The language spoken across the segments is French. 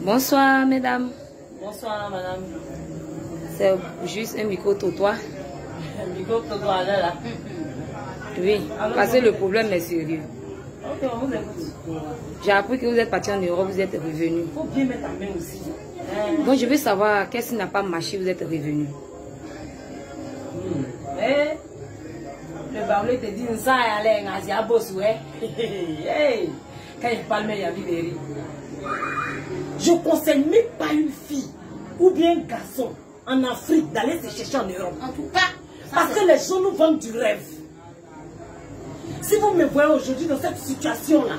Bonsoir, mesdames. Bonsoir, madame. C'est juste un micro-trottoir. Un micro-trottoir là. Oui, parce que le problème est sérieux. Ok, on vous écoute. J'ai appris que vous êtes parti en Europe, vous êtes revenu. Il faut bien mettre ta main aussi. Donc je veux savoir qu'est-ce qui n'a pas marché, vous êtes revenu. Le bablé te dit ça et allez, on a bossé, ouais. Quand il parle, il y a vivre. Je ne conseille même pas une fille ou bien un garçon en Afrique d'aller se chercher en Europe. En tout cas, parce que les gens nous vendent du rêve. Si vous me voyez aujourd'hui dans cette situation-là,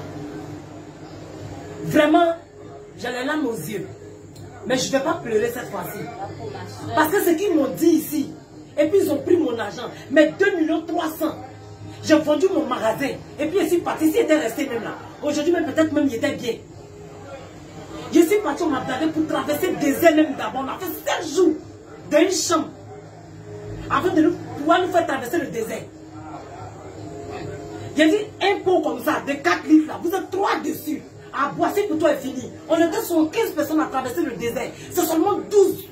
vraiment, j'ai les larmes aux yeux. Mais je ne vais pas pleurer cette fois-ci. Parce que ce qu'ils m'ont dit ici, et puis ils ont pris mon argent, mais 2 300 000. J'ai vendu mon magasin. Et puis je suis parti, s'il était resté même là. Aujourd'hui, même peut-être même il était bien. Je suis parti, on m'a gardé pour traverser des ailes même d'abord. On a fait 7 jours dans une chambre. Avant de pouvoir nous faire traverser le désert. J'ai dit un pot comme ça, de 4 litres là, vous êtes 3 dessus. À boire, si pour toi est fini. On était sur 15 personnes à traverser le désert. C'est seulement 12.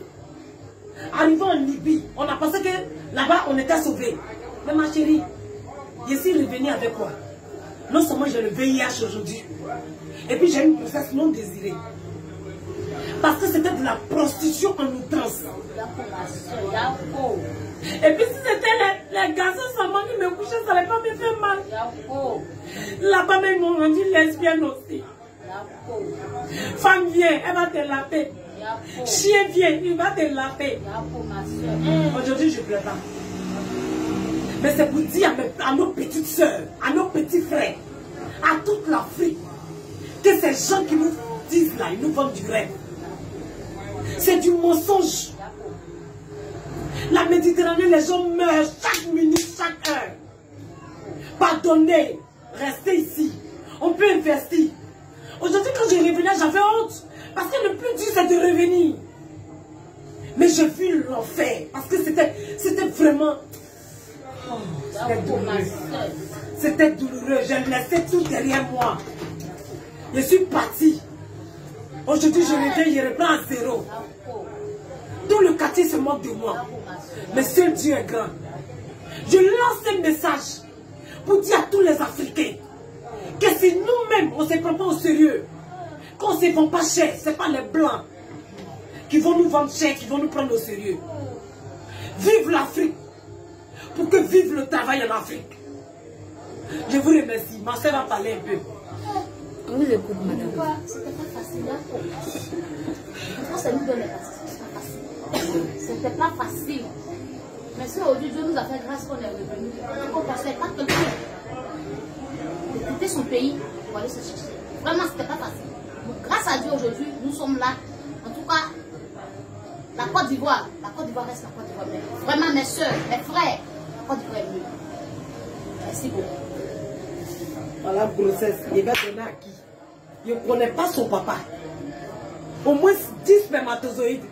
Arrivant en Libye, on a pensé que là-bas on était sauvés. Mais ma chérie, je suis revenue avec quoi? Non seulement j'ai le VIH aujourd'hui, et puis j'ai une grossesse non désirée. Parce que c'était de la prostitution en outrance. Et puis si c'était les garçons seulement qui me couchaient, ça n'allait pas me faire mal. Là-bas même ils m'ont dit lesbienne aussi. Femme vient, elle va te laver. Chien vient, il va te laver. Aujourd'hui je ne pleure pas. Mais c'est pour dire à nos petites soeurs, à nos petits frères, à toute l'Afrique, que ces gens qui nous disent là, ils nous vendent du rêve. C'est du mensonge. La Méditerranée, les gens meurent chaque minute, chaque heure. Pardonnez, restez ici. On peut investir. Aujourd'hui, quand je revenais, j'avais honte. Parce que le plus dur, c'est de revenir. Mais j'ai vu l'enfer. Parce que c'était vraiment... Oh, c'était douloureux. C'était douloureux. J'ai laissé tout derrière moi. Je suis partie. Aujourd'hui, je reviens, je reprends à zéro. Tout le quartier se moque de moi. Mais seul Dieu est grand. Je lance un message pour dire à tous les Africains que si nous-mêmes, on ne se prend pas au sérieux, qu'on ne se vend pas cher, ce n'est pas les Blancs qui vont nous vendre cher, qui vont nous prendre au sérieux. Vive l'Afrique, pour que vive le travail en Afrique. Je vous remercie. Ma soeur va parler un peu. On vous écoute, madame. C'était pas facile. Ça nous donne c'était pas facile. Mais si aujourd'hui Dieu nous a fait grâce qu'on est revenu, on ne pensait pas quelqu'un de quitter son pays pour aller se chercher. Vraiment, c'était pas facile. Donc, grâce à Dieu aujourd'hui, nous sommes là. En tout cas, la Côte d'Ivoire reste la Côte d'Ivoire. Vraiment, mes soeurs, mes frères, la Côte d'Ivoire est mieux. Merci beaucoup. Voilà, grossesse, il va donner à qui? Je ne connais pas son papa. Au moins 10 spermatozoïdes.